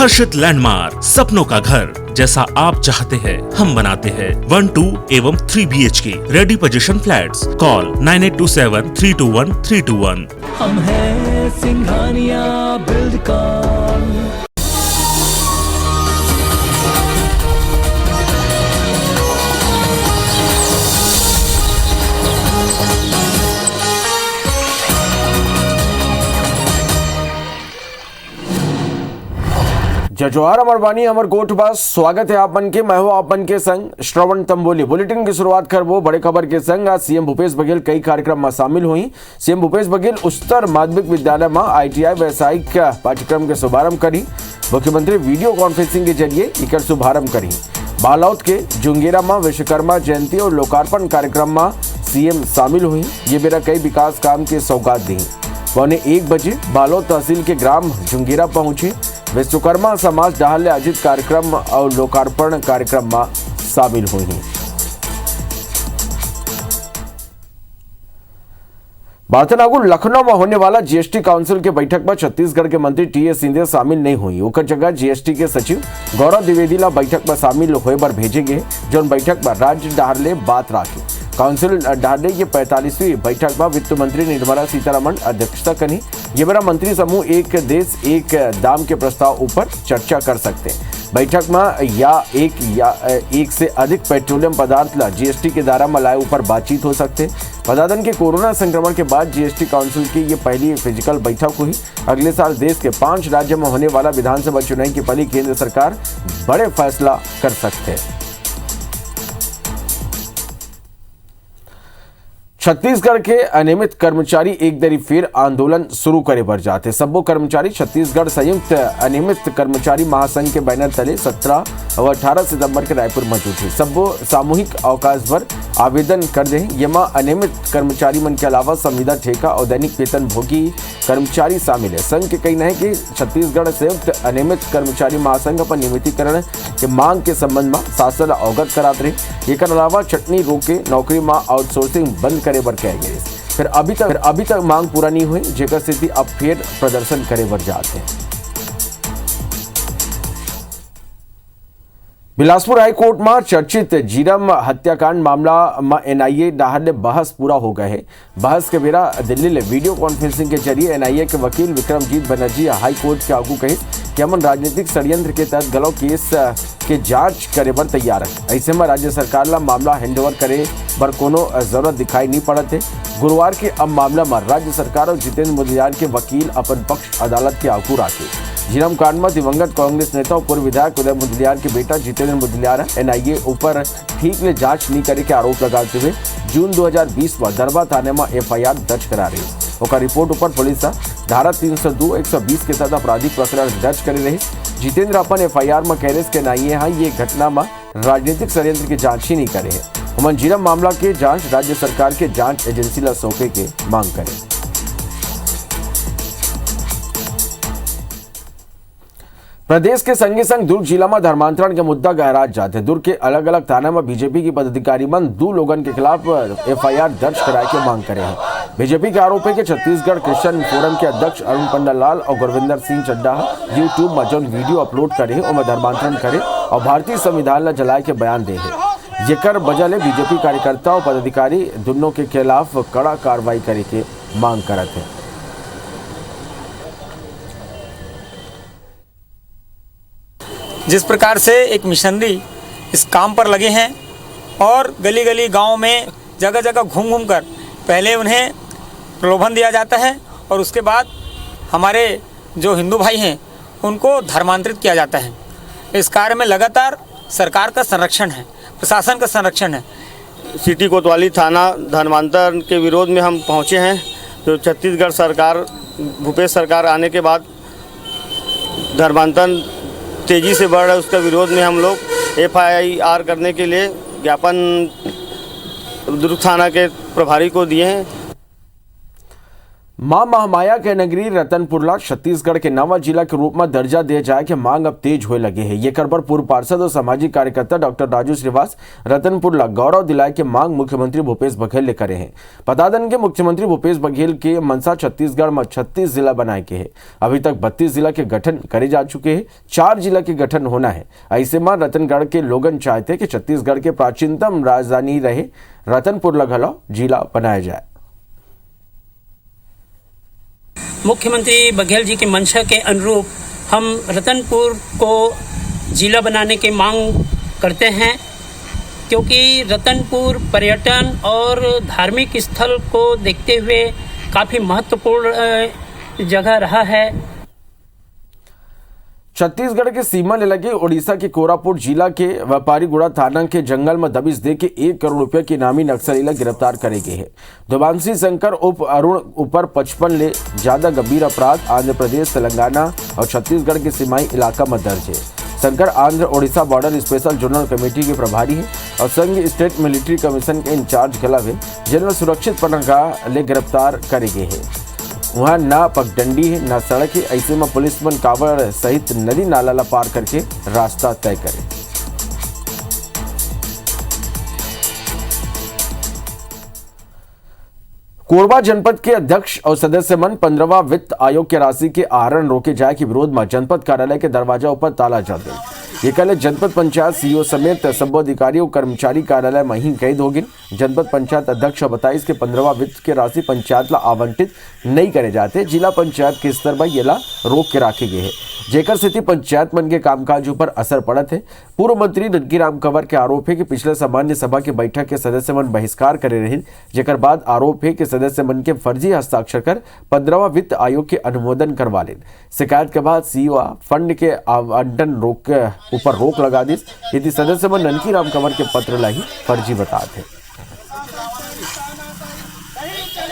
हर्षित landmark, सपनों का घर जैसा आप चाहते हैं हम बनाते हैं। 1, 2 एवं 3 BHK ready position flats. Call 9827321321। हम हैं सिंघानिया बिल्डकॉन। जजवार अमर वाणी अमर कोटबास। स्वागत है आप मन के, मैं हूं आप मन के संग श्रवण तंबोली। बुलेटिन की शुरुआत कर वो बड़े खबर के संग। आज सीएम भूपेश बघेल कई कार्यक्रम में शामिल हुई। सीएम भूपेश बघेल उच्चतर माध्यमिक विद्यालय में ITI व्यावसायिक पाठ्यक्रम के शुभारंभ करी। मुख्यमंत्री वीडियो कॉन्फ्रेंसिंग के जरिए इकर शुभारंभ करी। बालौद के जुंगेरा में विश्वकर्मा जयंती और लोकार्पण कार्यक्रम में सीएम शामिल हुई। ये मेरा कई विकास काम की सौगात दी। 1:15 बजे बालौद तहसील के ग्राम जुंगेरा पहुंचे। विश्वकर्मा समाज डाहल आयोजित कार्यक्रम और लोकार्पण कार्यक्रम में शामिल हुई। बातनागुर लखनऊ में होने वाला GST काउंसिल के बैठक में छत्तीसगढ़ के मंत्री TS सिंधिया शामिल नहीं हुई। उनका जगह GST के सचिव गौरव द्विवेदी ला बैठक में शामिल होए पर भेजे गए, जो बैठक में राज्य डाहरले बात राखी। काउंसिल डाहरले ये 45वीं बैठक में वित्त मंत्री निर्मला सीतारमण अध्यक्षता करी। ये मेरा मंत्री समूह एक देश एक दाम के प्रस्ताव ऊपर चर्चा कर सकते हैं। बैठक में एक से अधिक पेट्रोलियम पदार्थ ला GST के दायरा में लाए ऊपर बातचीत हो सकते। बता कि कोरोना संक्रमण के बाद GST काउंसिल की ये पहली फिजिकल बैठक हुई। अगले साल देश के 5 राज्यों में होने वाला विधानसभा चुनाव की पहली केंद्र सरकार बड़े फैसला कर सकते हैं। छत्तीसगढ़ के अनियमित कर्मचारी एक दरी फिर आंदोलन शुरू करे पर जाते। सब्बो कर्मचारी छत्तीसगढ़ संयुक्त अनियमित कर्मचारी महासंघ के बैनर तले 17 और 18 सितंबर के रायपुर में जुटे। सब्बो सामूहिक अवकाश पर आवेदन कर दे। येमा अनियमित कर्मचारी मन के अलावा संविदा ठेका और दैनिक वेतन भोगी कर्मचारी शामिल है। संघ के कहना है कि छत्तीसगढ़ संयुक्त अनियमित कर्मचारी महासंघ अपन नियमितीकरण के मांग के संबंध में शासन अवगत कराते रहे। एक अलावा छटनी रोके नौकरी में आउटसोर्सिंग बंद करे बर कहे गए। फिर अभी तक मांग पूरा नहीं हुई, जेकर स्थिति अब फिर प्रदर्शन करे बर जाते हैं। बिलासपुर हाईकोर्ट में चर्चित जीरम हत्याकांड मामला में NIA डाहर बहस पूरा हो गए है। बहस के बेरा दिल्ली ले वीडियो कॉन्फ्रेंसिंग के जरिए NIA के वकील विक्रमजीत बनर्जी हाईकोर्ट के आगू कहे कि हमन राजनीतिक षड्यंत्र के तहत गलत केस के जांच करे बर तैयार है। ऐसे में राज्य सरकार ला मामला हैंडओवर करे पर कोनो जरूरत दिखाई नहीं पड़त है। गुरुवार के अब मामला में राज्य सरकार और जितेंद्र मुदलियार के वकील अपन पक्ष अदालत के आगू राखे। जीरम कांड में दिवंगत कांग्रेस नेता और पूर्व विधायक उदय मुदलियार के बेटा जितेंद्र मुदलियार NIA ऊपर ठीक ले जांच नहीं करे के आरोप लगाते हुए जून 2020 में दरबा थाने में FIR दर्ज करा रही। ओकर रिपोर्ट ऊपर पुलिस धारा 302, 120 के तहत आपराधिक प्रकरण दर्ज करे रही। जितेंद्र अपन FIR में कह के NIA ये घटना में राजनीतिक षड्यंत्र की जांच ही नहीं करे है। उमन जीरम मामला के जांच राज्य सरकार के जांच एजेंसी ला सौंपे के मांग करे। प्रदेश के संगे संग दुर्ग जिला में धर्मांतरण के मुद्दा गहरात जाते। दुर्ग के अलग अलग थाना में बीजेपी की पदाधिकारी मन 2 लोगन के खिलाफ FIR दर्ज कराए के मांग करे हैं। बीजेपी के आरोप है कि छत्तीसगढ़ क्रिश्चियन फोरम के अध्यक्ष अरुण पंडालाल और गुरविंदर सिंह चड्डा यूट्यूब में जो वीडियो अपलोड करे उनमें धर्मांतरण करे और भारतीय संविधान ला जलाए के बयान दे है। जेकर वजह ले बीजेपी कार्यकर्ता और पदाधिकारी दोनों के खिलाफ कड़ा कार्रवाई करे के मांग करते हैं। जिस प्रकार से एक मिशनरी इस काम पर लगे हैं और गली गली गांव में जगह जगह घूम घूम कर पहले उन्हें प्रलोभन दिया जाता है और उसके बाद हमारे जो हिंदू भाई हैं उनको धर्मांतरित किया जाता है। इस कार्य में लगातार सरकार का संरक्षण है, प्रशासन का संरक्षण है। सिटी कोतवाली थाना धर्मांतरण के विरोध में हम पहुंचे हैं। जो छत्तीसगढ़ सरकार भूपेश सरकार आने के बाद धर्मांतरण तेज़ी से बढ़ रहा है, उसका विरोध में हम लोग FIR करने के लिए ज्ञापन दुर्ग थाना के प्रभारी को दिए हैं। मां महामाया के नगरी रतनपुरला छत्तीसगढ़ के नवा जिला के रूप में दर्जा दिए जाए के मांग अब तेज होए लगे है। ये खबर पूर्व पार्षद और सामाजिक कार्यकर्ता डॉक्टर राजू श्रीवास रतनपुरला गौरव दिलाए के मांग मुख्यमंत्री भूपेश बघेल ने करे हैं। बता दें कि मुख्यमंत्री भूपेश बघेल के मनसा छत्तीसगढ़ में 36 जिला बनाए के है। अभी तक 32 जिला के गठन करे जा चुके हैं, 4 जिला के गठन होना है। ऐसे में रतनगढ़ के लोगन चाहते कि छत्तीसगढ़ के प्राचीनतम राजधानी रहे रतनपुरला घलो जिला बनाया जाए। मुख्यमंत्री बघेल जी के मंशा के अनुरूप हम रतनपुर को जिला बनाने की मांग करते हैं, क्योंकि रतनपुर पर्यटन और धार्मिक स्थल को देखते हुए काफ़ी महत्वपूर्ण जगह रहा है। छत्तीसगढ़ के सीमा ले लगे ओडिशा के कोरापुट जिला के व्यापारीगुड़ा थाना के जंगल में दबिश दे के 1 करोड़ रुपए की इनामी नक्सली गिरफ्तार करे गए हैं। देवांशी शंकर उप अरुण ऊपर 55 ले ज्यादा गंभीर अपराध आंध्र प्रदेश, तेलंगाना और छत्तीसगढ़ के सीमाई इलाका में दर्ज है। Shankar Andhra Odisha border special zonal committee के प्रभारी है और संघ स्टेट मिलिट्री कमीशन के इंचार्ज गलव है, जिन्हें सुरक्षित पनाह ले गिरफ्तार करे गए हैं। वहाँ ना पगडंडी है ना सड़क है। ऐसे में पुलिसमन कावड़ सहित नदी नाला पार करके रास्ता तय करे। कोरबा जनपद के अध्यक्ष और सदस्य मन 15वां वित्त आयोग के राशि के आहरण रोके जाए के विरोध में जनपद कार्यालय के दरवाजा ऊपर ताला जड़ गया। ये कल जनपद पंचायत सीईओ समेत सब अधिकारी और कर्मचारी कार्यालय में ही कैद हो गए। जनपद पंचायत अध्यक्ष बताई कि 15वां वित्त के राशि पंचायत ला आवंटित नहीं करे जाते। जिला पंचायत के स्तर पर ये ला रोक के रखे गए है, जेकर स्थिति पंचायत मन के कामकाज ऊपर असर पड़त है। पूर्व मंत्री ननकीराम कंवर के आरोप है कि पिछले सामान्य सभा के बैठक के सदस्य मन बहिष्कार करे रहे, जेकर बाद आरोप है कि सदस्य मन के फर्जी हस्ताक्षर कर 15वां वित्त आयोग के अनुमोदन करवा ले। शिकायत के बाद सीईओ फंड के आवंटन ऊपर रोक लगा दी। यदि सदस्य मन ननकीराम कंवर के पत्र ला ही फर्जी बताते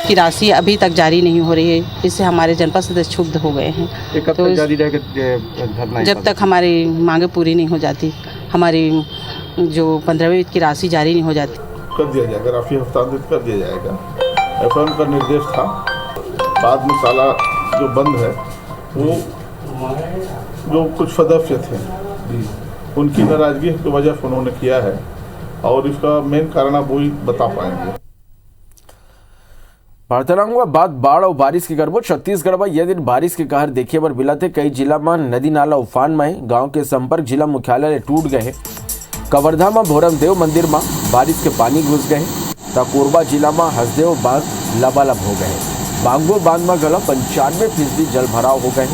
की राशि अभी तक जारी नहीं हो रही है। इससे हमारे जनपद सदस्य क्षुब्ध हो गए हैं। तो जारी जब तक हमारी मांगे पूरी नहीं हो जाती, हमारी जो 15वें वित्त की राशि जारी नहीं हो जाती, कर दिया जाएगा, राशि हस्तांतरित कर दिया जाएगा। एफएम का निर्देश था। बाद में साला जो बंद है वो जो कुछ सदस्य थे उनकी नाराजगी की वजह से उन्होंने किया है और इसका मेन कारण आप वही बता पाएंगे। वार्तालाप के बाद बाढ़ और बारिश के गर्भो छत्तीसगढ़ में यह दिन बारिश के कहर देखे पर मिला थे। कई जिला में नदी नाला उफान में गांव के संपर्क जिला मुख्यालय टूट गए। कवर्धा में भोरमदेव मंदिर में बारिश के पानी घुस गए। कोरबा जिला में हसदेव बांध लबालब हो गए। बांगो बांध में गला 95% जल भराव हो गए।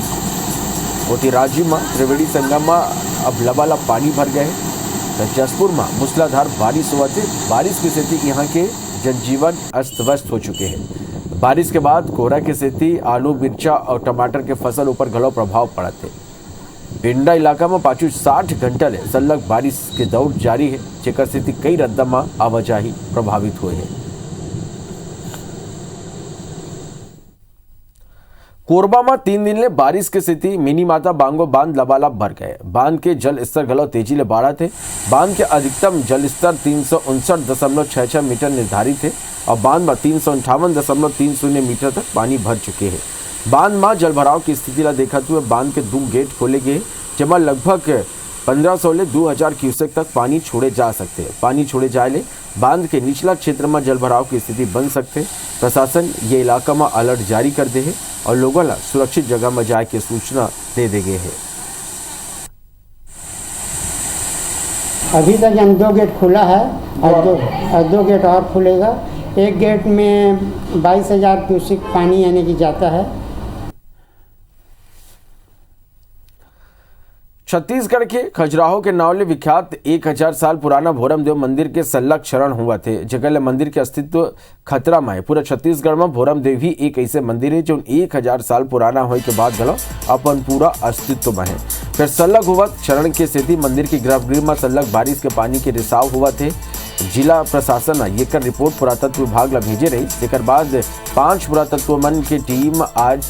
मोतीराजी में त्रिवेणी संगम में अब लबालब पानी भर गए। जसपुर में मूसलाधार बारिश हुआ थे। बारिश की स्थिति यहाँ के जनजीवन अस्त व्यस्त हो चुके हैं। बारिश के बाद कोहरा की स्थिति आलू, मिर्चा और टमाटर के फसल ऊपर घलो प्रभाव पड़ा थे। पिंडा इलाका में पाछू 60 घंटा ले सलग बारिश के दौर जारी है, जेकर स्थिति कई रद्दा में आवाजाही प्रभावित हुए है। कोरबा में 3 दिन ले बारिश की स्थिति मिनी माता बांगो बांध लबालब भर गए। बांध के जल स्तर घलो तेजी ले बढ़ा थे। बांध के अधिकतम जल स्तर 359.66 मीटर निर्धारित है और बांध में 358.30 मीटर तक पानी भर चुके हैं। बांध में जल भराव की स्थिति ला देखते हुए बांध के 2 गेट खोले गए, जमा लगभग 1500 ले 2000 क्यूसेक तक पानी छोड़े जा सकते हैं। पानी छोड़े जाए ले बांध के निचला क्षेत्र में जल भराव की स्थिति बन सकते। प्रशासन ये इलाका में अलर्ट जारी कर दे है और लोगों ला सुरक्षित जगह में जाए के सूचना दे गए है। अभी तक 2 गेट खुला है और 2 गेट और खुलेगा। एक गेट में 22,000 क्यूसेक पानी यानी कि जाता है। छत्तीसगढ़ के खजुराहो के नावले विख्यात 1000 साल पुराना भोरमदेव मंदिर के सल्लग क्षरण हुआ थे, जगह मंदिर के अस्तित्व खतरा में है। पूरा छत्तीसगढ़ में भोरमदेव ही एक ऐसे मंदिर है जो 1000 साल पुराना होने के बाद गलो अपन पूरा अस्तित्व में है। फिर सल्लग हुआ क्षरण की स्थिति मंदिर के गर्भगृह में सल्लग बारिश के पानी के रिसाव हुआ थे। जिला प्रशासन ये कर रिपोर्ट पुरातत्व विभाग ला भेजे रही, जेकर बाद 5 पुरातत्व मन की टीम आज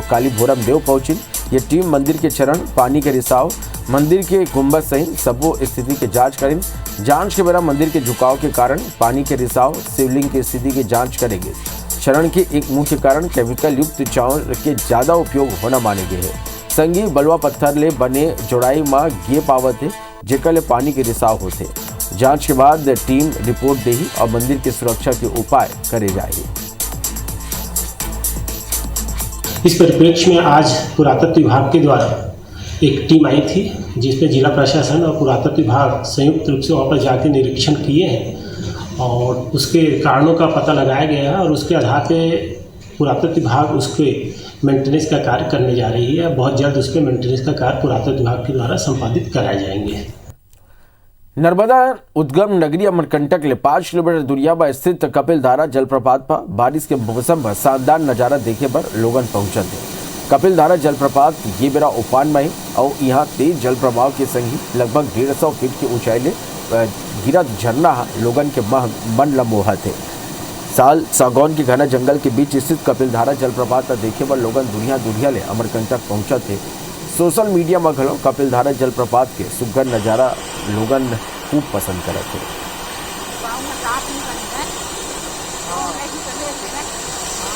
काली भोरमदेव पहुंची। ये टीम मंदिर के चरण, पानी के रिसाव, मंदिर के गुंबद सहित सबो स्थिति के जांच करें। जांच के बेरा मंदिर के झुकाव के कारण पानी के रिसाव, शिवलिंग की स्थिति की जांच करेंगे। क्षरण के एक मुख्य कारण केमिकल युक्त चावल के ज्यादा उपयोग होना माने गए है। संगी बलुआ पत्थर ले बने जोड़ाई मां गे पावत है, जेकर ले पानी के रिसाव होते। जांच के बाद टीम रिपोर्ट देही और मंदिर की सुरक्षा के उपाय करे जाएगी। इस परिप्रेक्ष्य में आज पुरातत्व विभाग के द्वारा एक टीम आई थी, जिसमें जिला प्रशासन और पुरातत्व विभाग संयुक्त रूप से वहाँ पर जाकर निरीक्षण किए हैं और उसके कारणों का पता लगाया गया है और उसके आधार पे पुरातत्व विभाग उसके मेंटेनेंस का कार्य करने जा रही है। बहुत जल्द उसके मेंटेनेंस का कार्य पुरातत्व विभाग के द्वारा संपादित कराए जाएंगे। नर्मदा उद्गम नगरी अमरकंटक ले 5 किलोमीटर दूरिया पर स्थित कपिल धारा जलप्रपात पर बारिश के मौसम पर शानदार नजारा देखे पर लोगन पहुंचल थे। कपिल धारा जलप्रपात ये बेरा उफान में और यहाँ तेज जल प्रवाह के संगी लगभग 150 फीट की ऊंचाई ले गिरा झरना लोगन के मन लमोहा थे। साल सागौन के घना जंगल के बीच स्थित कपिल धारा जलप्रपात देखे पर लोगन दुनिया ले अमरकंटक पहुंचा थे। सोशल मीडिया में घलो कपिल धारा जलप्रपात के सुघर नजारा लोगन खूब पसंद करत थे।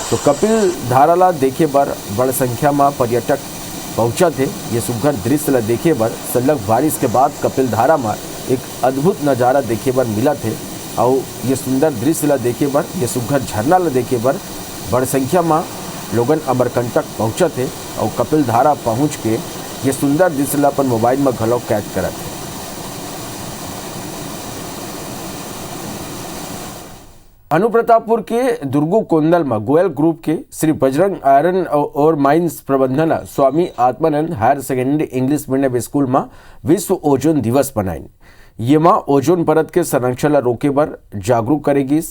तो कपिल धारा ला देखे बर बड़ संख्या में पर्यटक पहुंचा थे। ये सुघर दृश्य ला देखे बर सलग बारिश के बाद कपिल धारा में एक अद्भुत नज़ारा देखे बर मिला थे और ये सुंदर दृश्य ला देखे बर, ये सुघर झरना ला देखे बर बड़ संख्या में लोगन अमरकंटक पहुंचा थे और कपिल धारा पहुंच के ये सुंदर दृश्य ला अपन मोबाइल में घलो कैद करत थे। अनुप्रतापपुर के दुर्गु कोंदल में गोयल ग्रुप के श्री बजरंग आयरन और माइंस प्रबंधन Swami Atmanand higher secondary English medium school में विश्व ओजोन दिवस मनाइन। ये माँ ओजोन परत के संरक्षण रोके बर जागरूक करेगी।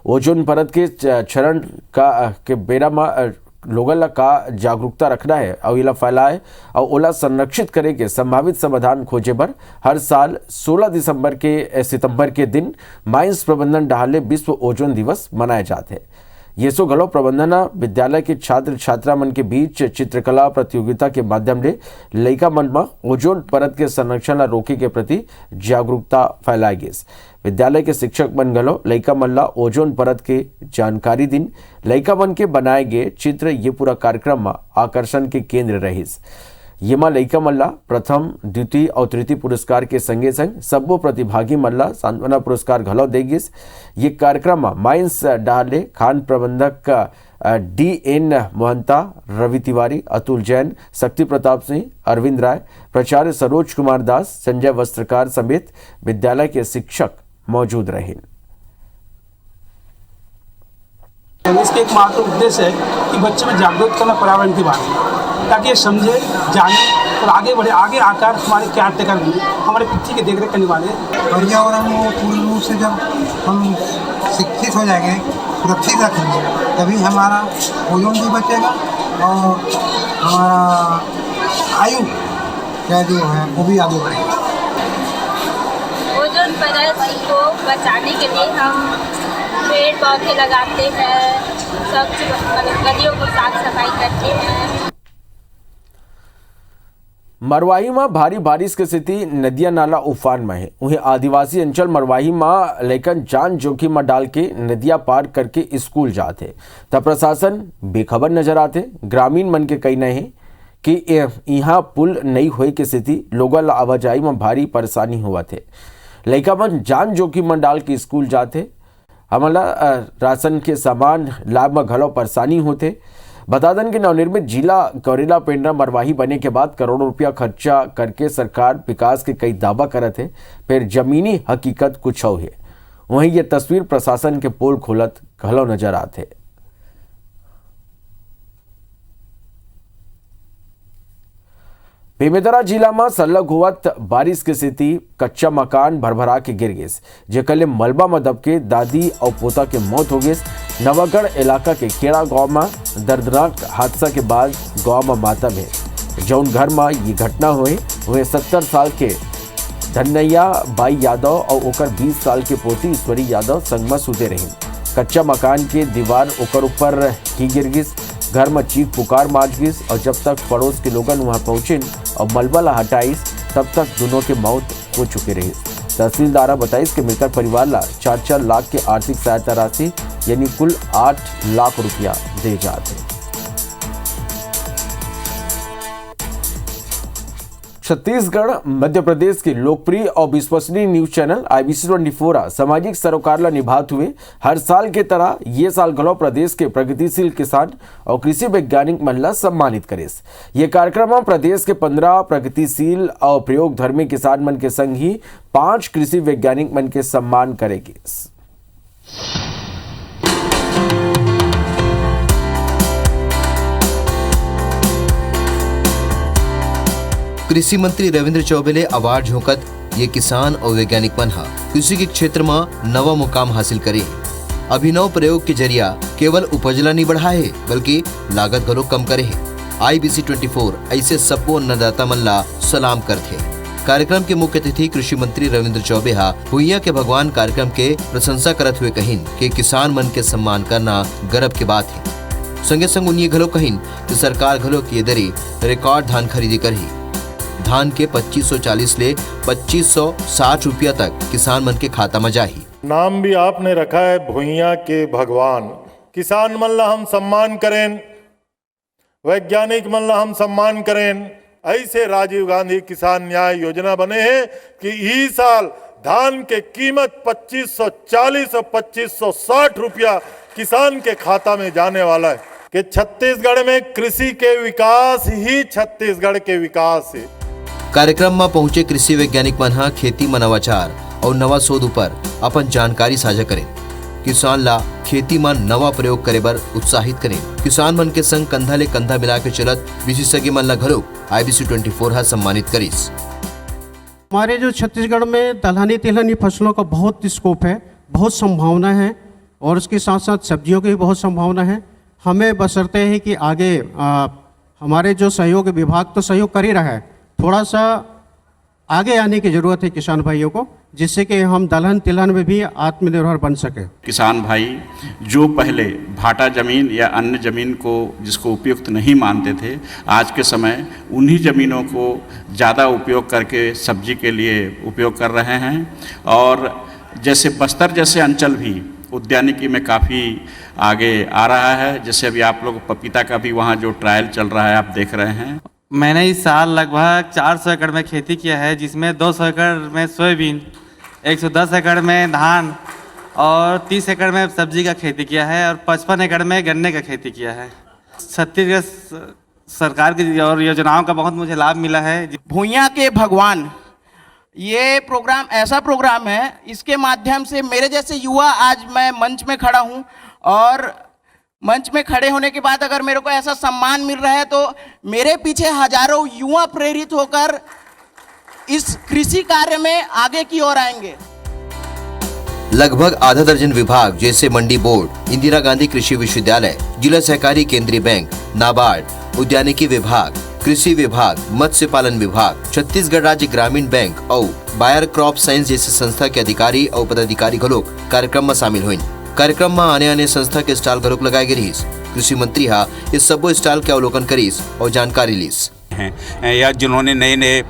ओजोन परत के क्षरण के बेरा में लोगन ला का जागरूकता रखना है और इला फैलाए और ओला संरक्षित करे के संभावित समाधान खोजे बर हर साल 16 सितंबर के दिन माइंस प्रबंधन डाले विश्व ओजोन दिवस मनाए जाते हैं। ये सो गलो प्रबंधन विद्यालय के छात्र छात्रा मन के बीच चित्रकला प्रतियोगिता के माध्यम से लइका मन में ओजोन परत के संरक्षण रोके के प्रति जागरूकता फैलाई गई। विद्यालय के शिक्षक मन गलो लइका मन ला ओजोन परत के जानकारी दिन लइका मन के बनाए गए चित्र ये पूरा कार्यक्रम में आकर्षण के केंद्र रहीस। ये मां लइका मन ला प्रथम द्वितीय और तृतीय पुरस्कार के संगे संग सबो प्रतिभागी मन ला सांत्वना पुरस्कार घलो देगिस। ये कार्यक्रम में माइंस डाले खान प्रबंधक DN मोहंता, रवि तिवारी, अतुल जैन, शक्ति प्रताप सिंह, अरविंद राय, प्राचार्य सरोज कुमार दास, संजय वस्त्रकार समेत विद्यालय के शिक्षक मौजूद रहे। इसके एक मात्र उद्देश्य है कि बच्चे में जागरूक करना पर्यावरण के बारे में, ताकि ये समझे, जाने और आगे बढ़े, आगे आकर हमारे क्या टेकर हमारे पृथ्वी की देखरेख करने वाले। पर्यावरण को पूर्ण रूप से जब हम शिक्षित हो जाएंगे, सुरक्षित रखेंगे, तभी हमारा ओजोन भी बचेगा और हमारा आयु क्या जो है वो भी आगे बढ़ेगा। ओजोन परत को बचाने के लिए हम पेड़ पौधे लगाते हैं, गलियों को साफ सफाई करते हैं। मरवाही में भारी बारिश की स्थिति, नदियां नाला उफान में है। वहीं आदिवासी अंचल मरवाही में लेकिन जान जोखिम में डाल के नदियां पार करके स्कूल जाते तब प्रशासन बेखबर नजर आते। ग्रामीण मन के कहना है कि यहाँ पुल नहीं होए की स्थिति लोगों ला आवाजाही में भारी परेशानी हुआ थे। लइका मन जान जोखिम में डाल के स्कूल जाते, हमला राशन के सामान लाभ में घलो परेशानी होते। बता दें कि नवनिर्मित जिला गौरेला पेंड्रा मरवाही बने के बाद करोड़ों रुपया खर्चा करके सरकार विकास के कई दावा करत है, फिर जमीनी हकीकत कुछ और है। वहीं ये तस्वीर प्रशासन के पोल खोलत घलो नजर आते। बेमेतरा जिला में सलग होवत बारिश की स्थिति, कच्चा मकान भरभरा के गिर गए, जेकले मलबा में दबके दादी और पोता के मौत हो गई। नवागढ़ इलाका के खेड़ा गांव में दर्दनाक हादसा के बाद गांव में मातम है। जौन घर में ये घटना हुई वह 70 साल के धन्नैया बाई यादव और ओकर 20 साल के पोती ईश्वरी यादव संग में सुते रही। कच्चा मकान के दीवार ओकर ऊपर ही गिर गई। घर में चीख पुकार माच गई और जब तक पड़ोस के लोगन वहां पहुंचे और मलबा ला हटाइस तब तक दोनों के मौत हो चुकी रही। तहसीलदारा बताइस कि मृतक परिवार ला 4-4 लाख के आर्थिक सहायता राशि यानी कुल 8 लाख रुपया दे जाते। छत्तीसगढ़ मध्य प्रदेश के लोकप्रिय और विश्वसनीय न्यूज चैनल IBC 24 सामाजिक सरोकार निभात हुए हर साल के तरह ये साल घलो प्रदेश के प्रगतिशील किसान और कृषि वैज्ञानिक मन ला सम्मानित करेस। ये कार्यक्रम प्रदेश के 15 प्रगतिशील और प्रयोग धर्मी किसान मन के संग ही 5 कृषि वैज्ञानिक मन के सम्मान करेगी। कृषि मंत्री रविंद्र चौबे ने अवार्ड झोंकत ये किसान और वैज्ञानिक मन कृषि के क्षेत्र में नवा मुकाम हासिल करे। अभिनव प्रयोग के जरिया केवल उपजला नहीं बढ़ाए बल्कि लागत घलो कम करे। IBC 24 ऐसे सबको अन्नदाता मन ला सलाम करथे। कार्यक्रम के मुख्य अतिथि कृषि मंत्री रविंद्र चौबे भुइयां के भगवान कार्यक्रम के प्रशंसा करत हुए कहिन कि किसान मन के सम्मान करना गर्व की बात है। संगे संग उन्हें घलो कहिन कि सरकार घलो की दरी रिकॉर्ड धान खरीदी करही। धान के 2540 ले 2560 रुपया तक किसान मन के खाता में जाही। नाम भी आपने रखा है भुइयां के भगवान। किसान मन ला हम सम्मान करें, वैज्ञानिक मन ला हम सम्मान करें। ऐसे राजीव गांधी किसान न्याय योजना बने हैं कि इस साल धान के कीमत 2540 और 2560 रुपया किसान के खाता में जाने वाला है। कि छत्तीसगढ़ में कृषि के विकास ही छत्तीसगढ़ के विकास है। कार्यक्रम में पहुंचे कृषि वैज्ञानिक मन खेती में नवाचार और नवा शोध पर अपन जानकारी साझा करें। किसान ला खेती में नवा प्रयोग करे बर उत्साहित करें। किसान मन के संग कंधा ले कंधा मिला के चलत विशेषज्ञ मन ला घलो IBC 24 सम्मानित करिस। हमारे जो छत्तीसगढ़ में दलहनी तिलहनी फसलों का बहुत स्कोप है, बहुत संभावना है और उसके साथ साथ सब्जियों की भी बहुत संभावना है। हमें बशर्ते है कि आगे हमारे जो सहयोग विभाग तो सहयोग कर ही रहा है, थोड़ा सा आगे आने की ज़रूरत है किसान भाइयों को, जिससे कि हम दलहन तिलहन में भी आत्मनिर्भर बन सके। किसान भाई जो पहले भाटा जमीन या अन्य जमीन को जिसको उपयुक्त नहीं मानते थे, आज के समय उन्हीं जमीनों को ज़्यादा उपयोग करके सब्जी के लिए उपयोग कर रहे हैं। और जैसे बस्तर जैसे अंचल भी उद्यानिकी में काफ़ी आगे आ रहा है। जैसे अभी आप लोग पपीता का भी वहाँ जो ट्रायल चल रहा है आप देख रहे हैं। मैंने इस साल लगभग 400 एकड़ में खेती किया है, जिसमें 200 एकड़ में सोयाबीन, 110 एकड़ में धान और 30 एकड़ में सब्जी का खेती किया है और 55 एकड़ में गन्ने का खेती किया है। छत्तीसगढ़ सरकार की और योजनाओं का बहुत मुझे लाभ मिला है। भुइयां के भगवान ये प्रोग्राम ऐसा प्रोग्राम है, इसके माध्यम से मेरे जैसे युवा आज मैं मंच में खड़ा हूं और मंच में खड़े होने के बाद अगर मेरे को ऐसा सम्मान मिल रहा है तो मेरे पीछे हजारों युवा प्रेरित होकर इस कृषि कार्य में आगे की ओर आएंगे। लगभग आधा दर्जन विभाग जैसे मंडी बोर्ड, इंदिरा गांधी कृषि विश्वविद्यालय, जिला सहकारी केंद्रीय बैंक, नाबार्ड, उद्यानिकी विभाग, कृषि विभाग, मत्स्य पालन विभाग, छत्तीसगढ़ राज्य ग्रामीण बैंक और बायर क्रॉप साइंस जैसे संस्था के अधिकारी और पदाधिकारी घलोक कार्यक्रम में शामिल हुए। कार्यक्रम में आने संस्था के स्टॉल घलोक लगाए गए। कृषि मंत्री इस सबो स्टॉल के अवलोकन करीस और जानकारी लीस। या जिन्होंने नए नए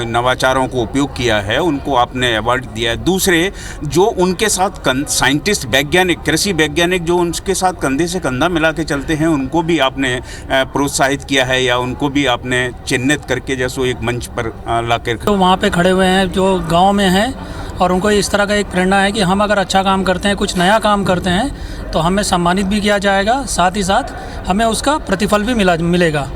नवाचारों को उपयोग किया है उनको आपने अवार्ड दिया है। दूसरे जो उनके साथ साइंटिस्ट, वैज्ञानिक, कृषि वैज्ञानिक जो उनके साथ कंधे से कंधा मिला के चलते हैं उनको भी आपने प्रोत्साहित किया है या उनको भी आपने चिन्हित करके जैसे एक मंच पर ला कर तो वहाँ पे खड़े हुए हैं जो गांव में हैं और उनको इस तरह का एक प्रेरणा है कि हम अगर अच्छा काम करते हैं, कुछ नया काम करते हैं तो हमें सम्मानित भी किया जाएगा, साथ ही साथ हमें उसका प्रतिफल भी मिलेगा।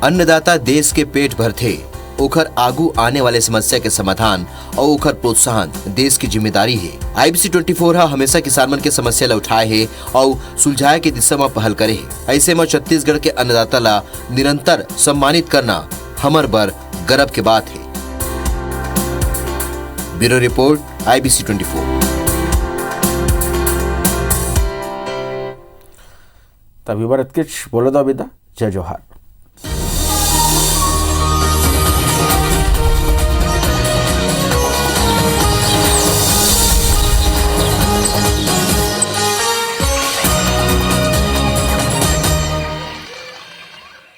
अन्नदाता देश के पेट भरथे, ओखर आगू आने वाले समस्या के समाधान और ओखर प्रोत्साहन देश की जिम्मेदारी है। IBC 24 हमेशा किसान मन के समस्या ला उठाए है और सुलझाए के दिशा में पहल करे है। ऐसे में छत्तीसगढ़ के अन्नदाता ला निरंतर सम्मानित करना हमर बर गर्व के बात है। Bureau report IBC 24। तभी बरत किच बोलो दा बेदा, जय जोहार।